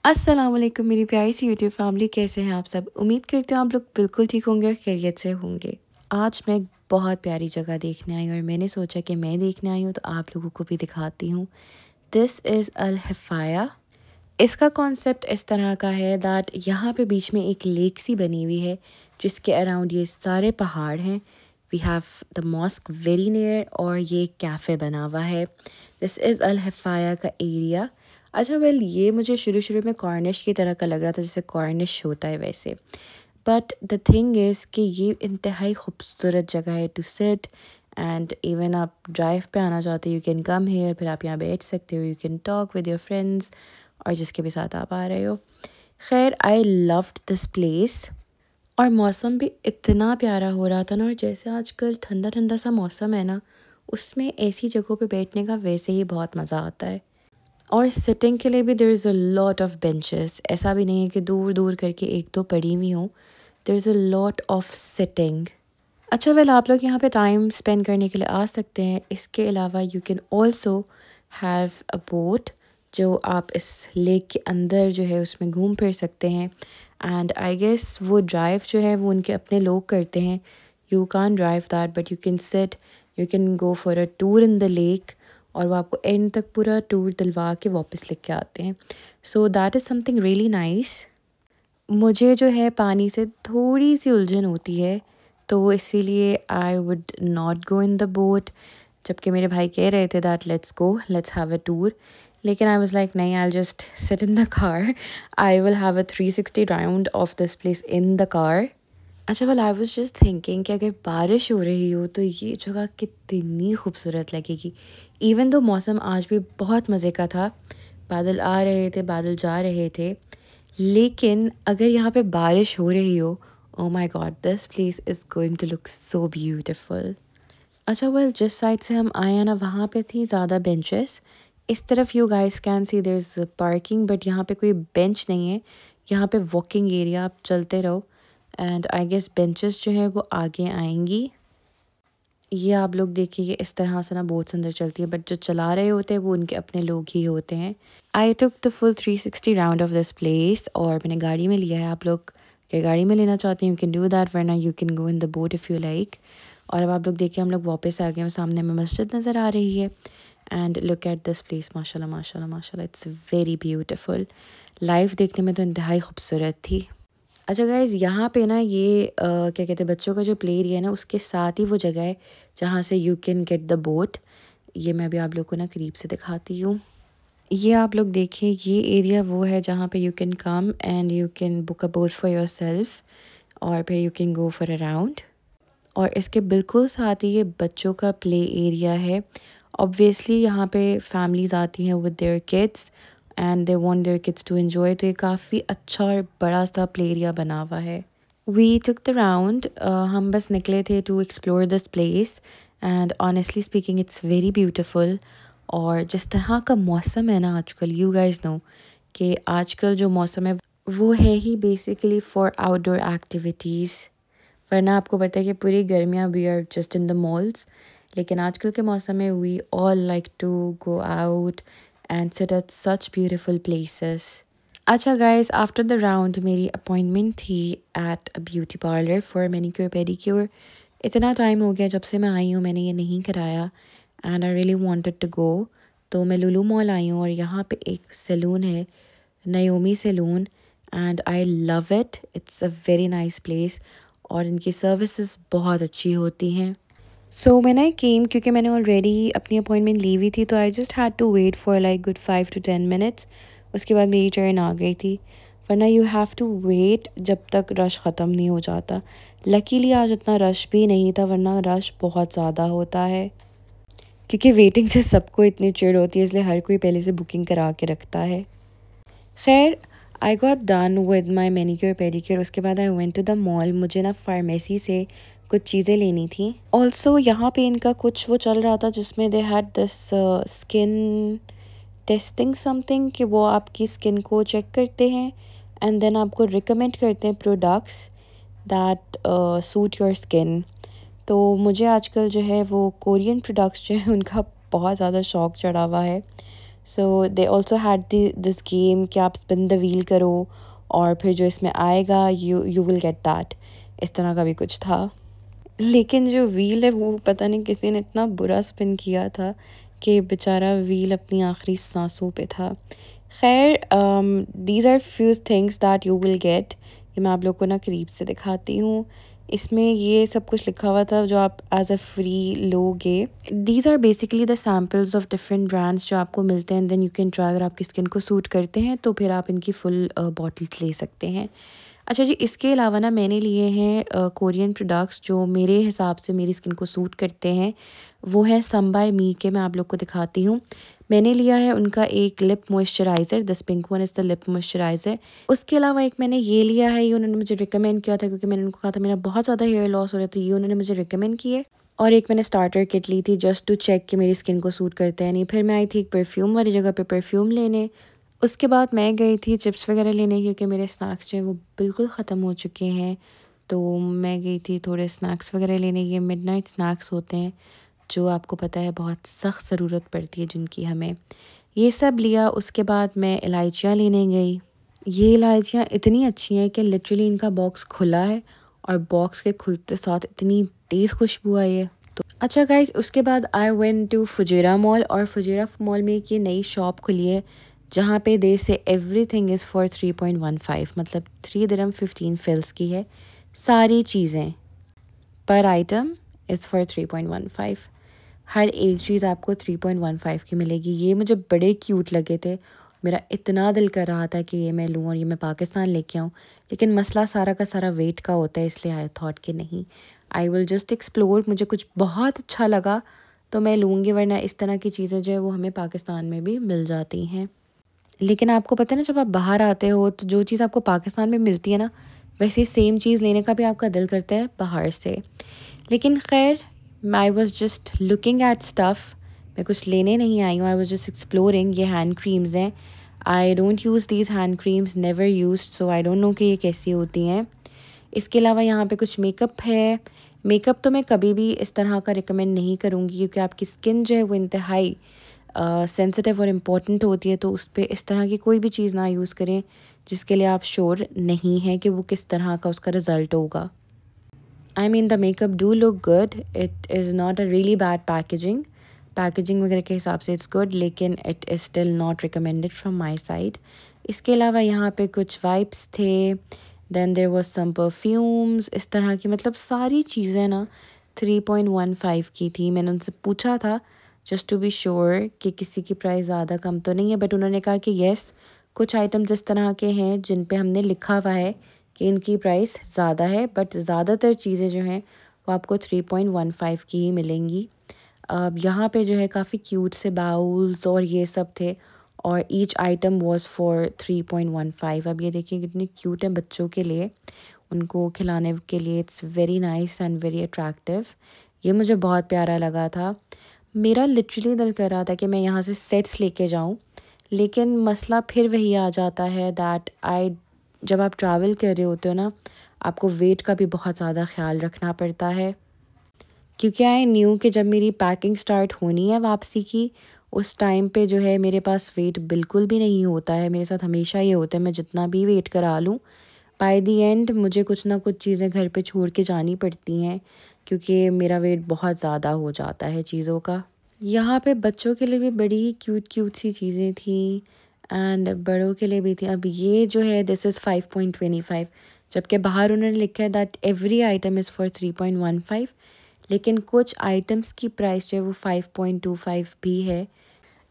अस्सलाम वालेकुम मेरी प्यारी सी यूट्यूब फैमिली, कैसे हैं आप सब। उम्मीद करते हैं आप लोग बिल्कुल ठीक होंगे और खैरियत से होंगे। आज मैं एक बहुत प्यारी जगह देखने आई हूँ और मैंने सोचा कि मैं देखने आई हूँ तो आप लोगों को भी दिखाती हूँ। दिस इज़ अल हिफाया। इसका कॉन्सेप्ट इस तरह का है दैट यहाँ पे बीच में एक लेक सी बनी हुई है जिसके अराउंड ये सारे पहाड़ हैं। We have the mosque very near और ये कैफ़े बना हुआ है। दिस इज़ अल हिफाया का एरिया। अच्छा वेल, ये मुझे शुरू में कॉर्निश की तरह का लग रहा था, जैसे कॉर्निश होता है वैसे। बट द थिंग इज़ कि ये इंतहाई खूबसूरत जगह है टू सिट। एंड इवन आप ड्राइव पे आना चाहते हो, यू कैन कम हेयर, फिर आप यहाँ बैठ सकते हो, you can talk with your friends और जिसके भी साथ आप आ रहे हो। खैर, आई लव्ड दिस प्लेस और मौसम भी इतना प्यारा हो रहा था ना। और जैसे आजकल ठंडा ठंडा सा मौसम है ना, उसमें ऐसी जगहों पे बैठने का वैसे ही बहुत मज़ा आता है। और सिटिंग के लिए भी there is a lot of benches. ऐसा भी नहीं है कि दूर दूर करके एक दो पड़ी हुई हों। There is a lot of sitting. अच्छा वेल, आप लोग यहाँ पे टाइम स्पेंड करने के लिए आ सकते हैं। इसके अलावा you can also have a boat, जो आप इस लेक के अंदर जो है उसमें घूम फिर सकते हैं। एंड आई गेस वो ड्राइव जो है वो उनके अपने लोग करते हैं। You can't drive that but you can sit, you can go for a tour in the lake और वो आपको एंड तक पूरा टूर दिलवा के वापस लेके आते हैं। So that is something really nice. मुझे जो है पानी से थोड़ी सी उलझन होती है, तो इसीलिए I would not go in the boat. जबकि मेरे भाई कह रहे थे that let's go, let's have a tour, लेकिन आई वाज लाइक नहीं, I just sit in the car. I will have a 360 round of this place in the car. अच्छा well, I was just thinking कि अगर बारिश हो रही हो तो ये जगह कितनी खूबसूरत लगेगी। इवन दो मौसम आज भी बहुत मज़े का था, बादल आ रहे थे, बादल जा रहे थे, लेकिन अगर यहाँ पे बारिश हो रही हो, oh my god, this place is going to look so beautiful. अच्छा वेल, जिस साइड से हम आए हैं ना, वहाँ पे थी ज़्यादा बेंचेस। इस तरफ you guys can see there is parking, but यहाँ पे कोई बेंच नहीं है। यहाँ पे वॉकिंग एरिया, आप चलते रहो। एंड आई गेस बेंचेस जो हैं वो आगे आएंगी। ये आप लोग देखिए, इस तरह से ना बोट्स अंदर चलती है, बट जो चला रहे होते हैं वो उनके अपने लोग ही होते हैं। I took the full 360 round of this place और मैंने गाड़ी में लिया है। आप लोग अगर गाड़ी में लेना चाहते हैं यू कैन डू दैट, वरना you can go in the boat if you like. और अब आप लोग देखिए, हम लोग वापस आ गए हैं, सामने में मस्जिद नज़र आ रही है। And look at this place, माशाल्लाह माशाल्लाह माशाल्लाह, इट्स वेरी ब्यूटीफुल। लाइव देखने में तो इंतहाई खूबसूरत थी। अच्छा गाइज़, यहाँ पे ना ये क्या कहते हैं, बच्चों का जो प्ले एरिया है ना, उसके साथ ही वो जगह है जहाँ से you can get the boat. ये मैं भी आप लोग को ना करीब से दिखाती हूँ। ये आप लोग देखिए, ये एरिया वो है जहाँ पे you can come and you can book a boat for yourself और फिर you can go for a round. और इसके बिल्कुल साथ ही ये बच्चों का प्ले एरिया है। ऑब्वियसली यहाँ पे फैमिलीज़ आती हैं with their kids and they want their kids to enjoy, तो ये काफ़ी अच्छा और बड़ा सा प्ले एरिया बना हुआ है। वी टुक द राउंड, हम बस निकले थे to explore this place and honestly speaking it's very beautiful. और जिस तरह का मौसम है ना आजकल, यू गाइस नो कि आजकल जो मौसम है वो है ही बेसिकली फॉर आउटडोर एक्टिविटीज़। वरना आपको पता है कि पूरी गर्मियाँ we are just in the malls, लेकिन आजकल के मौसम में we all like to go out and sit at such beautiful places. अच्छा गाइस, आफ्टर द राउंड मेरी अपॉइंटमेंट थी at a beauty parlour for manicure pedicure. इतना टाइम हो गया जब से मैं आई हूँ, मैंने ये नहीं कराया and I really wanted to go. तो मैं लुलु मॉल आई हूँ और यहाँ पे एक सैलून है, Naomi salon, and I love it. It's a very nice place और इनकी सर्विसेज बहुत अच्छी होती हैं। सो मैंने आई केम, क्योंकि मैंने ऑलरेडी अपनी अपॉइंटमेंट ली हुई थी, तो I just had to wait for like good 5 to 10 minutes. उसके बाद मेरी टर्न आ गई थी। वरना यू हैव टू वेट जब तक रश ख़त्म नहीं हो जाता। लकीली आज इतना रश भी नहीं था, वरना रश बहुत ज़्यादा होता है, क्योंकि वेटिंग से सबको इतनी चिढ़ होती है, इसलिए हर कोई पहले से बुकिंग करा के रखता है। खैर, I got done with my manicure pedicure. उसके बाद I went to the mall. मुझे ना फार्मेसी से कुछ चीज़ें लेनी थी। ऑल्सो यहाँ पे इनका कुछ वो चल रहा था जिसमें they had this skin testing something, कि वो आपकी स्किन को चेक करते हैं एंड देन आपको रिकमेंड करते हैं products that suit your skin. तो मुझे आजकल जो है वो कोरियन प्रोडक्ट्स जो है उनका बहुत ज़्यादा शौक चढ़ा हुआ है। So they also had this game कि आप स्पिन द व्हील करो और फिर जो इसमें आएगा यू विल गेट दैट, इस तरह का भी कुछ था। लेकिन जो व्हील है वो पता नहीं किसी ने इतना बुरा स्पिन किया था कि बेचारा व्हील अपनी आखिरी सांसों पे था। खैर, these are few things that you will get. ये मैं आप लोग को ना करीब से दिखाती हूँ। इसमें ये सब कुछ लिखा हुआ था जो आप एज अ फ्री लोगे। These are basically the samples of different brands जो आपको मिलते हैं, देन यू कैन ट्राई। अगर आपकी स्किन को सूट करते हैं तो फिर आप इनकी फुल बॉटल्स ले सकते हैं। अच्छा जी, इसके अलावा ना मैंने लिए हैं कोरियन प्रोडक्ट्स जो मेरे हिसाब से मेरी स्किन को सूट करते हैं। वो है सम बाय मी के, मैं आप लोग को दिखाती हूँ। मैंने लिया है उनका एक lip moisturiser, this pink one is the lip moisturiser. उसके अलावा एक मैंने ये लिया है, ये उन्होंने मुझे रिकमेंड किया था क्योंकि मैंने उनको कहा था मेरा बहुत ज़्यादा हेयर लॉस हो रहा है, तो ये उन्होंने मुझे रिकमेंड किए। और एक मैंने स्टार्टर किट ली थी जस्ट टू चेक कि मेरी स्किन को सूट करता है नहीं। फिर मैं आई थी एक परफ्यूम वाली जगह पे परफ्यूम लेने। उसके बाद मैं गई थी चिप्स वगैरह लेने क्योंकि मेरे स्नैक्स जो हैं वो बिल्कुल ख़त्म हो चुके हैं। तो मैं गई थी थोड़े स्नैक्स वगैरह लेने। ये मिडनाइट स्नैक्स होते हैं जो आपको पता है बहुत सख्त ज़रूरत पड़ती है जिनकी हमें। ये सब लिया। उसके बाद मैं इलायचियाँ लेने गई। ये इलायचियाँ इतनी अच्छी हैं कि लिटरली इनका बॉक्स खुला है और बॉक्स के खुलते साथ इतनी तेज़ खुशबू आई है। तो अच्छा गाइस, उसके बाद I went to Fujairah mall. और फुजेरा मॉल में एक ये नई शॉप खुली है जहाँ पे दे से एवरीथिंग इज़ फॉर 3.15, मतलब 3 दिरहम 15 फिल्स की है सारी चीज़ें। पर आइटम इज़ फॉर 3.15। हर एक चीज़ आपको 3.15 की मिलेगी। ये मुझे बड़े क्यूट लगे थे। मेरा इतना दिल कर रहा था कि ये मैं लूँ और ये मैं पाकिस्तान लेके आऊँ, लेकिन मसला सारा का सारा वेट का होता है, इसलिए आई थॉट कि नहीं, आई विल जस्ट एक्सप्लोर। मुझे कुछ बहुत अच्छा लगा तो मैं लूँगी, वरना इस तरह की चीज़ें जो है वो हमें पाकिस्तान में भी मिल जाती हैं। लेकिन आपको पता है ना, जब आप बाहर आते हो तो जो चीज़ आपको पाकिस्तान में मिलती है ना, वैसे सेम चीज़ लेने का भी आपका दिल करता है बाहर से। लेकिन खैर, I was just looking at stuff. मैं कुछ लेने नहीं आई हूँ, आई वॉज जस्ट एक्सप्लोरिंग। ये हैंड क्रीम्स हैं। I don't use these hand creams, never used, so I don't know कि ये कैसी होती हैं। इसके अलावा यहाँ पे कुछ मेकअप है। मेकअप तो मैं कभी भी इस तरह का रिकमेंड नहीं करूँगी क्योंकि आपकी स्किन जो है वो इंतहाई सेंसिटिव और इम्पॉर्टेंट होती है, तो उस पर इस तरह की कोई भी चीज़ ना यूज़ करें जिसके लिए आप श्योर नहीं हैं कि वो किस तरह का उसका रिज़ल्ट होगा। I mean the makeup do look good, it is not a really bad packaging. Packaging वगैरह के हिसाब से इट्स गुड, लेकिन it is still not recommended from my side. इसके अलावा यहाँ पे कुछ वाइप्स थे, then there was some perfumes, इस तरह की मतलब सारी चीज़ें ना 3.15 की थी। मैंने उनसे पूछा था जस्ट टू बी श्योर कि किसी की प्राइस ज़्यादा कम तो नहीं है, बट उन्होंने कहा कि येस, कुछ आइटम्स इस तरह के हैं जिन पे हमने लिखा हुआ है कि इनकी प्राइस ज़्यादा है, बट ज़्यादातर चीज़ें जो हैं वो आपको 3.15 की ही मिलेंगी। अब यहाँ पे जो है काफ़ी क्यूट से बाउल्स और ये सब थे और ईच आइटम वाज फॉर 3.15। अब ये देखिए कितने क्यूट हैं बच्चों के लिए, उनको खिलाने के लिए। It's very nice and very attractive. ये मुझे बहुत प्यारा लगा था। मेरा लिटरली दिल कर रहा था कि मैं यहाँ से सेट्स लेके जाऊँ, लेकिन मसला फिर वही आ जाता है दैट आई, जब आप ट्रैवल कर रहे होते हो ना, आपको वेट का भी बहुत ज़्यादा ख्याल रखना पड़ता है। क्योंकि आई न्यू कि जब मेरी पैकिंग स्टार्ट होनी है वापसी की, उस टाइम पे जो है मेरे पास वेट बिल्कुल भी नहीं होता है। मेरे साथ हमेशा ये होता है, मैं जितना भी वेट करा लूँ, बाय द एंड मुझे कुछ ना कुछ चीज़ें घर पे छोड़ के जानी पड़ती हैं क्योंकि मेरा वेट बहुत ज़्यादा हो जाता है चीज़ों का। यहाँ पे बच्चों के लिए भी बड़ी ही क्यूट क्यूट सी चीज़ें थी एंड बड़ों के लिए भी थी। अब ये जो है दिस इज़ 5.25, जबकि बाहर उन्होंने लिखा है that every item is for 3.15, लेकिन कुछ आइटम्स की प्राइस जो है वो 5.25 भी है,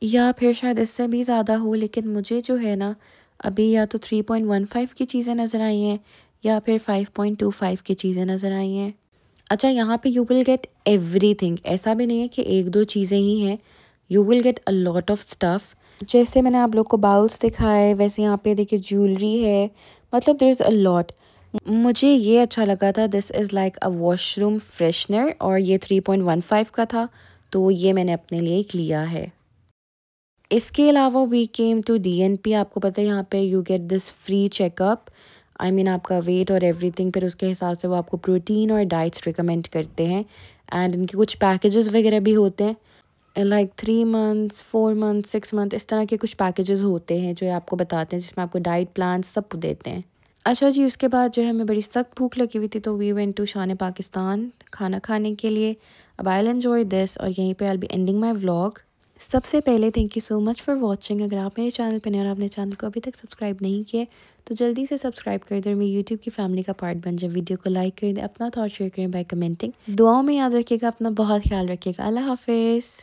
या फिर शायद इससे भी ज़्यादा हो। लेकिन मुझे जो है ना, अभी या तो 3.15 की चीज़ें नज़र आई हैं या फिर 5.25 की चीज़ें नज़र आई हैं। अच्छा, यहाँ पे यू विल गेट एवरीथिंग, ऐसा भी नहीं है कि एक दो चीज़ें ही हैं, you will get a lot of stuff. जैसे मैंने आप लोग को बाउल्स दिखाए, वैसे यहाँ पे देखिए ज्वेलरी है, मतलब देयर इज़ अ लॉट। मुझे ये अच्छा लगा था, this is like a washroom freshener और ये 3.15 का था, तो ये मैंने अपने लिए एक लिया है। इसके अलावा वी केम टू डीएनपी। आपको पता है यहाँ पे you get this free checkup, I mean आपका वेट और एवरीथिंग, फिर उसके हिसाब से वो आपको प्रोटीन और डाइट्स रिकमेंड करते हैं एंड इनके कुछ पैकेजेस वगैरह भी होते हैं। लाइक 3 मंथ्स 4 मंथ्स 6 मंथ इस तरह के कुछ पैकेजेस होते हैं जो आपको बताते हैं, जिसमें आपको डाइट प्लान सब देते हैं। अच्छा जी, उसके बाद जो है हमें बड़ी सख्त भूख लगी हुई थी, तो वी वेंट टू शान पाकिस्तान खाना खाने के लिए। अब आई विल एन्जॉय दिस, और यहीं पे I will be ending my vlog. सबसे पहले thank you so much for watching. अगर आप मेरे चैनल पर नए और आपने चैनल को अभी तक सब्सक्राइब नहीं किया तो जल्दी से सब्सक्राइब कर दें और मेरी यूट्यूब की फैमिली का पार्ट बन जाए। वीडियो को लाइक कर दें, अपना थॉट शेयर करें बाय कमेंटिंग। दुआओं में याद रखिएगा, अपना बहुत ख्याल रखिएगा। अल्लाह हाफिज़।